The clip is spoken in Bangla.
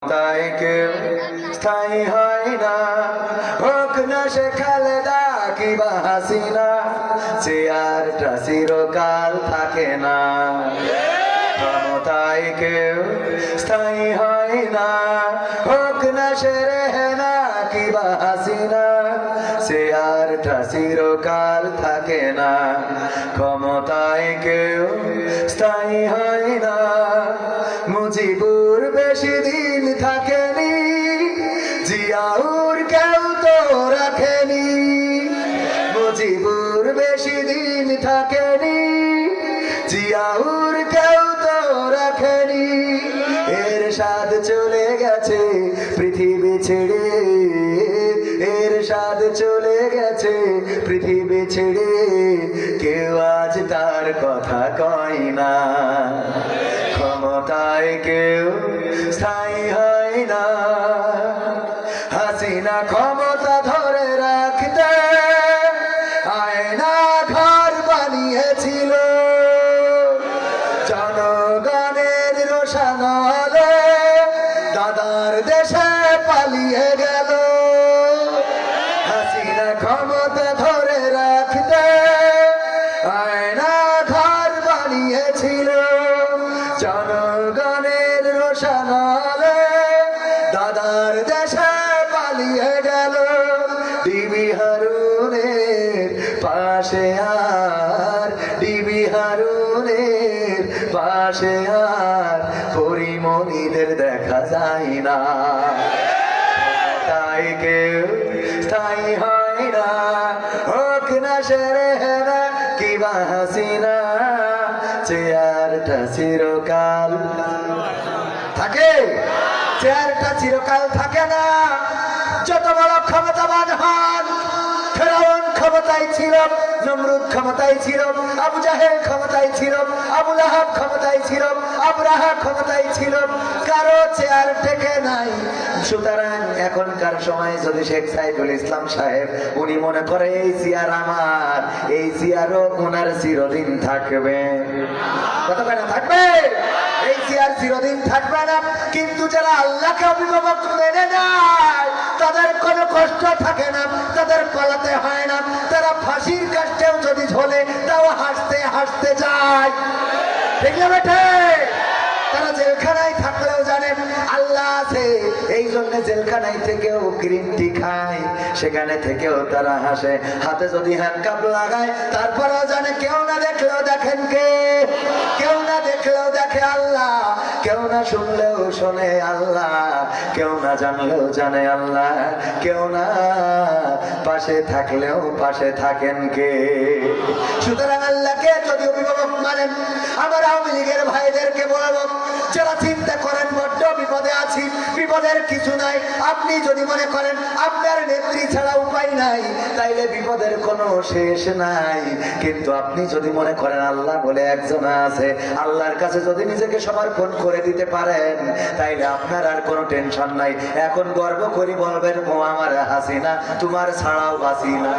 তাই কেউ স্থায়ী হয় না, হোক না সে খালেদা কিংবা হাসিনা, চেয়ারটা চিরকাল থাকে না। ক্ষমতায় কেউ স্থায়ী হয় না, হোক না সে রেহেনা কিংবা হাসিনা, চেয়ারটা চিরকাল থাকে না। ক্ষমতায় কেউ স্থায়ী হয় না। মুজিবুর বেশি দিন থাকেনি, জিয়াউর কেউ তো রাখেনি। মুজিবুর বেশি দিন থাকেনি, জিয়াউর কেউ তো রাখেনি। এরশাদ চলে গেছে পৃথিবী ছেড়ে, এরশাদ চলে গেছে পৃথিবী ছেড়ে, কেউ আজ তার কথা কয় না। ক্ষমতায় কেউ স্থায়ী হয় না। হাসিনা ক্ষমতা ধরে রাখতে আয়না ঘর বানিয়েছিল, জনগণের রোশানলে দাদার দেশে পালিয়ে গেল। হাসিনা ক্ষমতা ধরে রাখতে আয়না ঘর বানিয়েছিল, জনগণের রোশানলে দাদার দেশে পালিয়ে গেল। ডিবি হারুনের পাশে আর, ডিবি হারুনের পাশে আর পরিমণিদের দেখা যায় না। তাই কেউ স্থায়ী হয় না, হোক না সে রেহেনা কিংবা হাসিনা, চেয়ারটা চিরকাল থাকে, চেয়ারটা চিরকাল থাকে না। যত বড় ক্ষমতাবান হন, ফেরাউন ক্ষমতায় ছিল, নমরুদ ক্ষমতায় ছিল, আবু জাহেল ক্ষমতায় ছিল, আবু লাহাব ক্ষমতায় ছিল, আবরাহা ক্ষমতায় ছিল, কারো চেয়ার টেকে নাই। সুতরাং এখনকার সময় যদি শেখ সাইদুল ইসলাম সাহেব উনি মনে করে এই চেয়ার আমার, এই চেয়ারও ওনার চিরদিন থাকবে। কত কেন থাকবে? এই চেয়ার চিরদিন থাকবে না। কিন্তু যারা আল্লাহকে অভিভাবক মেনে নেয় তাদের কোনো কষ্ট থাকে না, তাদের পালাতে হয় না। তারা ফাঁসির কাষ্ঠেও যদি ঝোলে তাও হাসতে হাসতে যায়। ঠিক না বেঠে? তারা জেলখানায় থাকলেও জানেন আল্লাহ আছে, এই জন্য জেলখানায় থেকেও গ্রিন টি খায়, সেখানে থেকেও তারা হাসে। হাতে যদি হ্যান্ডকাপ লাগায় তারপরেও জানে কেউ না দেখলেও দেখেন কে, কেউ না দেখলেও দেখে আল্লাহ, কেউ না শুনলেও শোনে আল্লাহ, কেউ না জানলেও জানে আল্লাহ, কেউ না পাশে থাকলেও পাশে থাকেন কে। সুতরাং আল্লাহকে যদি অভিভাবক মানেন, আমার আওয়ামী লীগের ভাইদেরকে বলবো, যারা চিন্তা করেন বড্ড বিপদে আছি, বিপদের কিছু নাই। আপনি যদি মনে করেন আপনার নেত্রী ছাড়া উপায় নাই, তাইলে বিপদের কোনো শেষ নাই। কিন্তু আপনি যদি মনে করেন আল্লাহ বলে একজন আছে, আল্লাহর কাছে যদি নিজেকে সমর্পণ করে দিতে পারেন, তাইলে আপনার আর কোনো টেনশন নাই। এখন গর্ব করি বলবেন, ও আমার হাসিনা তোমার ছাড়াও বাঁচি না।